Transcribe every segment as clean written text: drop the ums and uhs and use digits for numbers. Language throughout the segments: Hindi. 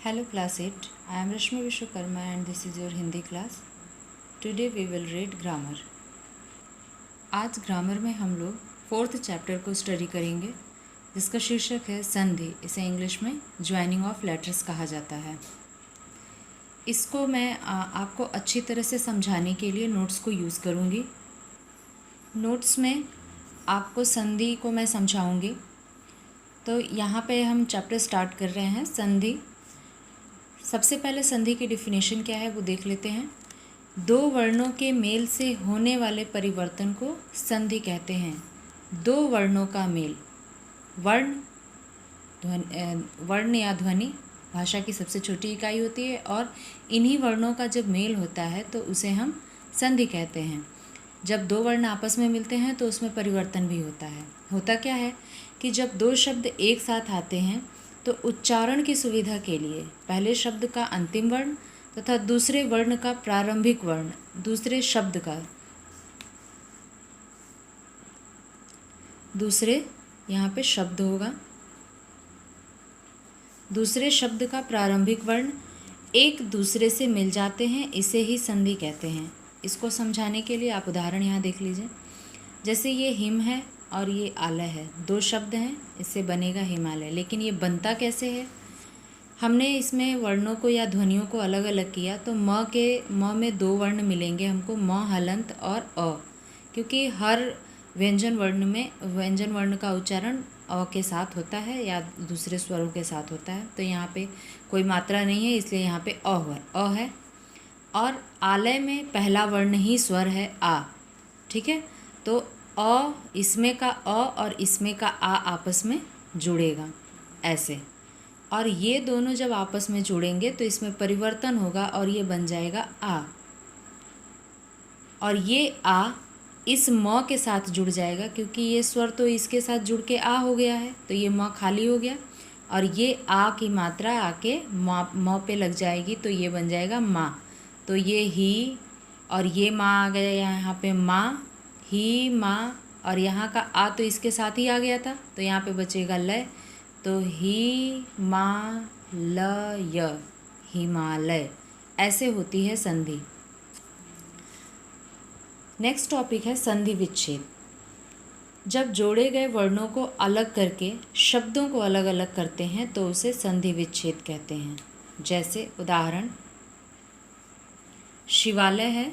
Hello class 8, I am Rashmi Vishwakarma and this is your Hindi class. Today we will read grammar. आज ग्रामर में हम लोग 4th चैप्टर को स्टडी करेंगे जिसका शीर्षक है संधि। इसे इंग्लिश में ज्वाइनिंग ऑफ लेटर्स कहा जाता है। इसको मैं आपको अच्छी तरह से समझाने के लिए नोट्स को यूज़ करूँगी। नोट्स में आपको संधि को मैं समझाऊँगी। तो यहाँ पे हम चैप्टर स्टार्ट कर रहे हैं संधि। सबसे पहले संधि की डिफिनेशन क्या है वो देख लेते हैं। दो वर्णों के मेल से होने वाले परिवर्तन को संधि कहते हैं। दो वर्णों का मेल, वर्ण या ध्वनि भाषा की सबसे छोटी इकाई होती है और इन्हीं वर्णों का जब मेल होता है तो उसे हम संधि कहते हैं। जब दो वर्ण आपस में मिलते हैं तो उसमें परिवर्तन भी होता है। होता क्या है कि जब दो शब्द एक साथ आते हैं तो उच्चारण की सुविधा के लिए पहले शब्द का अंतिम वर्ण तथा दूसरे वर्ण का प्रारंभिक वर्ण, दूसरे यहाँ पे शब्द होगा, दूसरे शब्द का प्रारंभिक वर्ण एक दूसरे से मिल जाते हैं, इसे ही संधि कहते हैं। इसको समझाने के लिए आप उदाहरण यहाँ देख लीजिए। जैसे ये हिम है और ये आलय है, दो शब्द हैं, इससे बनेगा हिमालय। लेकिन ये बनता कैसे है? हमने इसमें वर्णों को या ध्वनियों को अलग अलग किया। तो म में दो वर्ण मिलेंगे हमको, म हलंत और अ, क्योंकि हर व्यंजन वर्ण का उच्चारण अ के साथ होता है या दूसरे स्वरों के साथ होता है। तो यहाँ पे कोई मात्रा नहीं है, इसलिए यहाँ पे अ है। और आलय में पहला वर्ण ही स्वर है आ, ठीक है। तो अ, इसमें का अ और इसमें का आ आपस में जुड़ेगा ऐसे, और ये दोनों जब आपस में जुड़ेंगे तो इसमें परिवर्तन होगा और ये बन जाएगा आ। और ये आ इस म के साथ जुड़ जाएगा क्योंकि ये स्वर तो इसके साथ जुड़ के आ हो गया है, तो ये म खाली हो गया और ये आ की मात्रा आके म पे लग जाएगी, तो ये बन जाएगा माँ। तो ये ही और ये माँ आ गया यहाँ पे, माँ ही माँ, और यहाँ का आ तो इसके साथ ही आ गया था, तो यहाँ पे बचेगा लय। तो ही मा ल य, हिमालय। ऐसे होती है संधि। नेक्स्ट टॉपिक है संधि विच्छेद। जब जोड़े गए वर्णों को अलग करके शब्दों को अलग अलग करते हैं तो उसे संधि विच्छेद कहते हैं। जैसे उदाहरण, शिवालय है,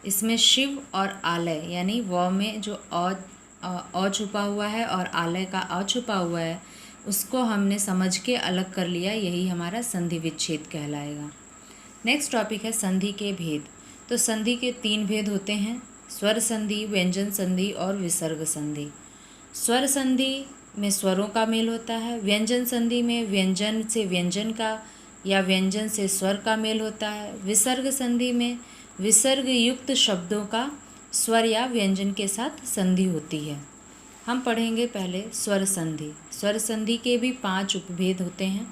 इसमें शिव और आलय यानी व में जो अ छुपा हुआ है और आलय का अ छुपा हुआ है उसको हमने समझ के अलग कर लिया, यही हमारा संधि विच्छेद कहलाएगा। नेक्स्ट टॉपिक है संधि के भेद। तो संधि के 3 भेद होते हैं, स्वर संधि, व्यंजन संधि और विसर्ग संधि। स्वर संधि में स्वरों का मेल होता है, व्यंजन संधि में व्यंजन से व्यंजन का या व्यंजन से स्वर का मेल होता है, विसर्ग संधि में विसर्ग युक्त शब्दों का स्वर या व्यंजन के साथ संधि होती है। हम पढ़ेंगे पहले स्वर संधि। स्वर संधि के भी 5 उपभेद होते हैं।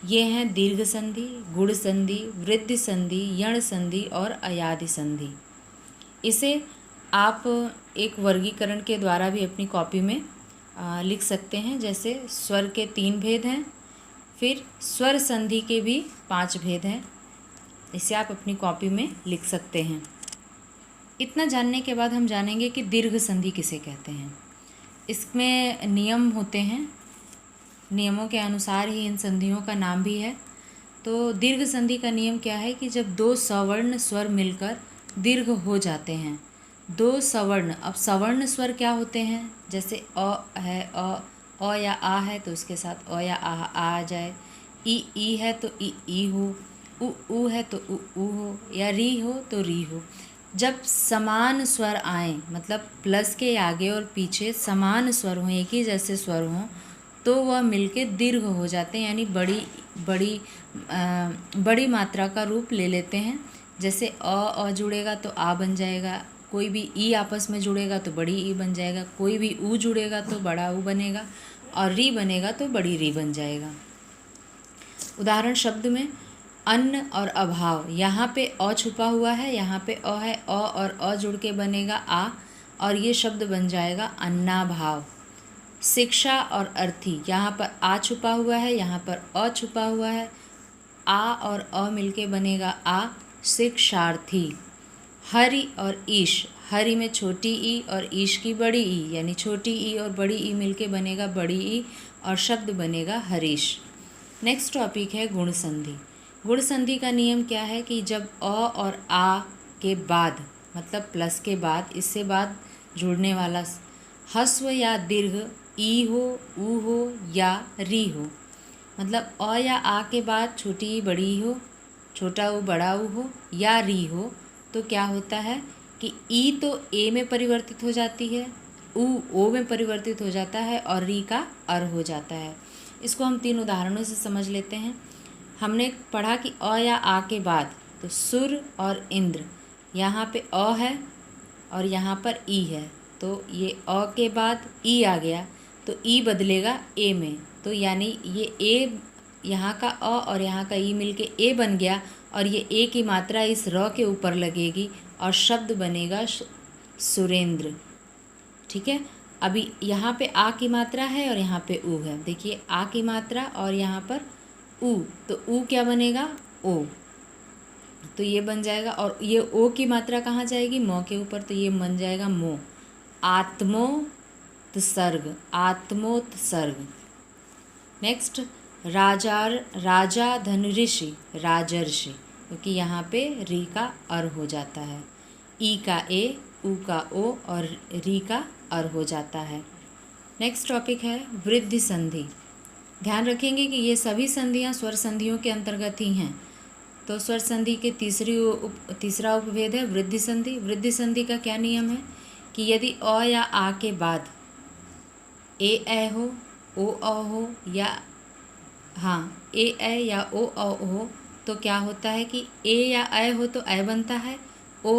ये हैं दीर्घ संधि, गुण संधि, वृद्धि संधि, यण संधि और अयादि संधि। इसे आप एक वर्गीकरण के द्वारा भी अपनी कॉपी में लिख सकते हैं। जैसे स्वर के 3 भेद हैं, फिर स्वर संधि के भी 5 भेद हैं, इसे आप अपनी कॉपी में लिख सकते हैं। इतना जानने के बाद हम जानेंगे कि दीर्घ संधि किसे कहते हैं। इसमें नियम होते हैं, नियमों के अनुसार ही इन संधियों का नाम भी है। तो दीर्घ संधि का नियम क्या है कि जब 2 सवर्ण स्वर मिलकर दीर्घ हो जाते हैं। 2 सवर्ण, अब सवर्ण स्वर क्या होते हैं? जैसे अ है, अ या आ है तो उसके साथ अ या आ जाए, ई है तो ई हो, उ है तो उ हो, या री हो तो री हो। जब समान स्वर आए, मतलब प्लस के आगे और पीछे समान स्वर हों, एक ही जैसे स्वर हों, तो वह मिलके दीर्घ हो जाते हैं, यानी बड़ी मात्रा का रूप ले लेते हैं। जैसे अ जुड़ेगा तो आ बन जाएगा, कोई भी ई आपस में जुड़ेगा तो बड़ी ई बन जाएगा, कोई भी ऊ जुड़ेगा तो बड़ा ऊ बनेगा, और री बनेगा तो बड़ी री बन जाएगा। उदाहरण शब्द में अन्न और अभाव, यहाँ पे अ छुपा हुआ है, यहाँ पे अ है, अ और अ जुड़ के बनेगा आ, और ये शब्द बन जाएगा अन्नाभाव। शिक्षा और अर्थी, यहाँ पर आ छुपा हुआ है, यहाँ पर अ छुपा हुआ है, आ और अ मिलके बनेगा आ, शिक्षार्थी। हरि और ईश, हरि में छोटी ई और ईश की बड़ी ई, यानी छोटी ई और बड़ी ई मिलके बनेगा बड़ी ई और शब्द बनेगा हरीश। नेक्स्ट टॉपिक है गुण संधि। गुण संधि का नियम क्या है कि जब अ और आ के बाद, मतलब प्लस के बाद, इससे बाद जुड़ने वाला हस्व या दीर्घ ई हो, ऊ हो या री हो, मतलब अ या आ के बाद छोटी ई बड़ी ई हो, छोटा ऊ बड़ा ऊ हो या री हो, तो क्या होता है कि ई तो ए में परिवर्तित हो जाती है, ऊ ओ में परिवर्तित हो जाता है और री का अर हो जाता है। इसको हम 3 उदाहरणों से समझ लेते हैं। हमने पढ़ा कि अ या आ के बाद तो सुर और इंद्र, यहाँ पे अ है और यहाँ पर ई है, तो ये अ के बाद ई आ गया तो ई बदलेगा ए में, तो यानी ये ए, यहाँ का अ और यहाँ का ई मिलके ए बन गया और ये ए की मात्रा इस र के ऊपर लगेगी और शब्द बनेगा सुरेंद्र। ठीक है, अभी यहाँ पे आ की मात्रा है और यहाँ पे ऊ है, देखिए आ की मात्रा और यहाँ पर ऊ, तो ऊ क्या बनेगा ओ, तो ये बन जाएगा, और ये ओ की मात्रा कहाँ जाएगी मौ के ऊपर, तो ये बन जाएगा मो, आत्मोत्सर्ग, आत्मोत्सर्ग। नेक्स्ट राजा धन ऋषि, राजर्षि, क्योंकि यहाँ पे री का अर हो जाता है, ई का ए, ऊ का ओ और री का अर हो जाता है। नेक्स्ट टॉपिक है वृद्धि संधि। ध्यान रखेंगे कि ये सभी संधियाँ स्वर संधियों के अंतर्गत ही हैं। तो स्वर संधि के तीसरा उपभेद है वृद्धि संधि। वृद्धि संधि का क्या नियम है कि यदि अ या आ के बाद ए हो, ओ अ हो या ए या ओ अ हो, तो क्या होता है कि ए या ए हो तो ए बनता है, ओ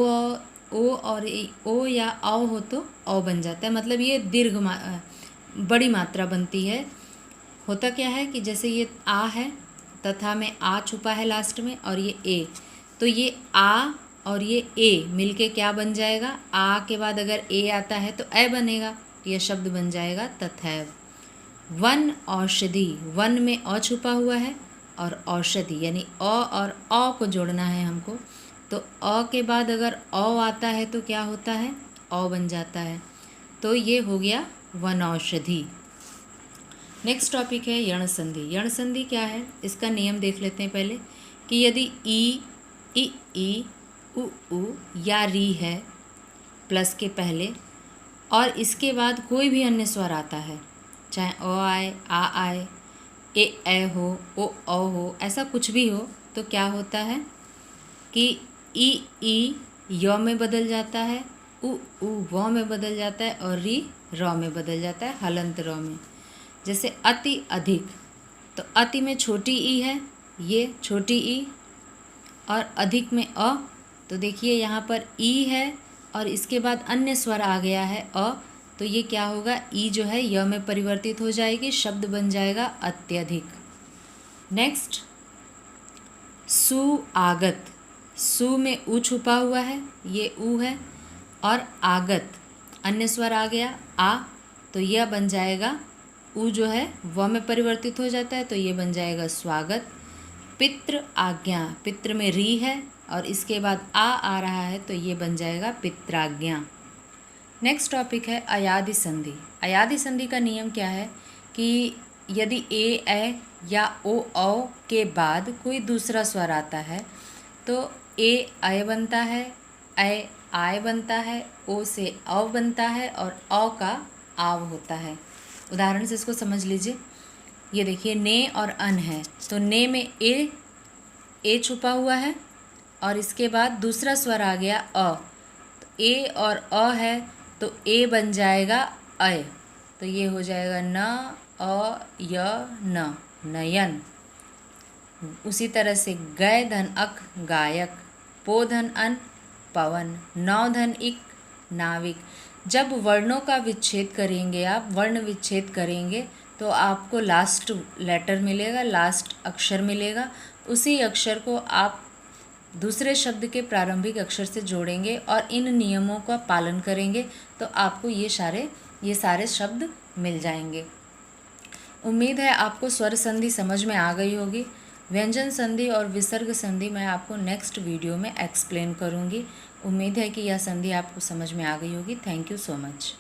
और ओ या औ हो तो औ बन जाता है, मतलब ये दीर्घ बड़ी मात्रा बनती है। होता क्या है कि जैसे ये आ है, तथा में आ छुपा है लास्ट में और ये ए, तो ये आ और ये ए मिलके क्या बन जाएगा, आ के बाद अगर ए आता है तो ए बनेगा, तो यह शब्द बन जाएगा तथैव। वन औषधि, वन में अ छुपा हुआ है और औषधि यानी अ और औ को जोड़ना है हमको, तो अ के बाद अगर औ आता है तो क्या होता है औ बन जाता है, तो ये हो गया वन औषधि। नेक्स्ट टॉपिक है यण संधि। यण संधि क्या है, इसका नियम देख लेते हैं पहले कि यदि ई उ या री है प्लस के पहले और इसके बाद कोई भी अन्य स्वर आता है, चाहे अ आए, आ आए, ए हो, ओ औ हो, ऐसा कुछ भी हो, तो क्या होता है कि ई य में बदल जाता है, उ व में बदल जाता है और री र में बदल जाता है, हलंत र में। जैसे अति अधिक, तो अति में छोटी ई है, ये छोटी ई, और अधिक में अ, तो देखिए यहाँ पर ई है और इसके बाद अन्य स्वर आ गया है अ, तो ये क्या होगा, ई जो है य में परिवर्तित हो जाएगी, शब्द बन जाएगा अत्यधिक। नेक्स्ट सुआगत, सु में ऊ छुपा हुआ है, ये ऊ है, और आगत अन्य स्वर आ गया आ, तो यह बन जाएगा ऊ जो है व में परिवर्तित हो जाता है, तो ये बन जाएगा स्वागत। पितृ आज्ञा, पितृ में री है और इसके बाद आ रहा है, तो ये बन जाएगा पित्राज्ञा। नेक्स्ट टॉपिक है अयादि संधि। अयादि संधि का नियम क्या है कि यदि ए या ओ औ के बाद कोई दूसरा स्वर आता है तो ए बनता है, आय बनता है, ओ से औ बनता है और औ का आव होता है। उदाहरण से इसको समझ लीजिए, ये देखिए ने और अन है, तो ने में ए छुपा हुआ है और इसके बाद दूसरा स्वर आ गया अ, तो ए और अ है तो ए बन जाएगा अय, तो ये हो जाएगा न अ य न, नयन। उसी तरह से गय धन अक, गायक, पो धन अन, पवन, नौ धन इक, नाविक। जब वर्णों का विच्छेद करेंगे, आप वर्ण विच्छेद करेंगे तो आपको लास्ट लेटर मिलेगा, लास्ट अक्षर मिलेगा, उसी अक्षर को आप दूसरे शब्द के प्रारंभिक अक्षर से जोड़ेंगे और इन नियमों का पालन करेंगे तो आपको ये सारे शब्द मिल जाएंगे। उम्मीद है आपको स्वर संधि समझ में आ गई होगी। व्यंजन संधि और विसर्ग संधि मैं आपको नेक्स्ट वीडियो में एक्सप्लेन करूँगी। उम्मीद है कि यह संधि आपको समझ में आ गई होगी। Thank you so much.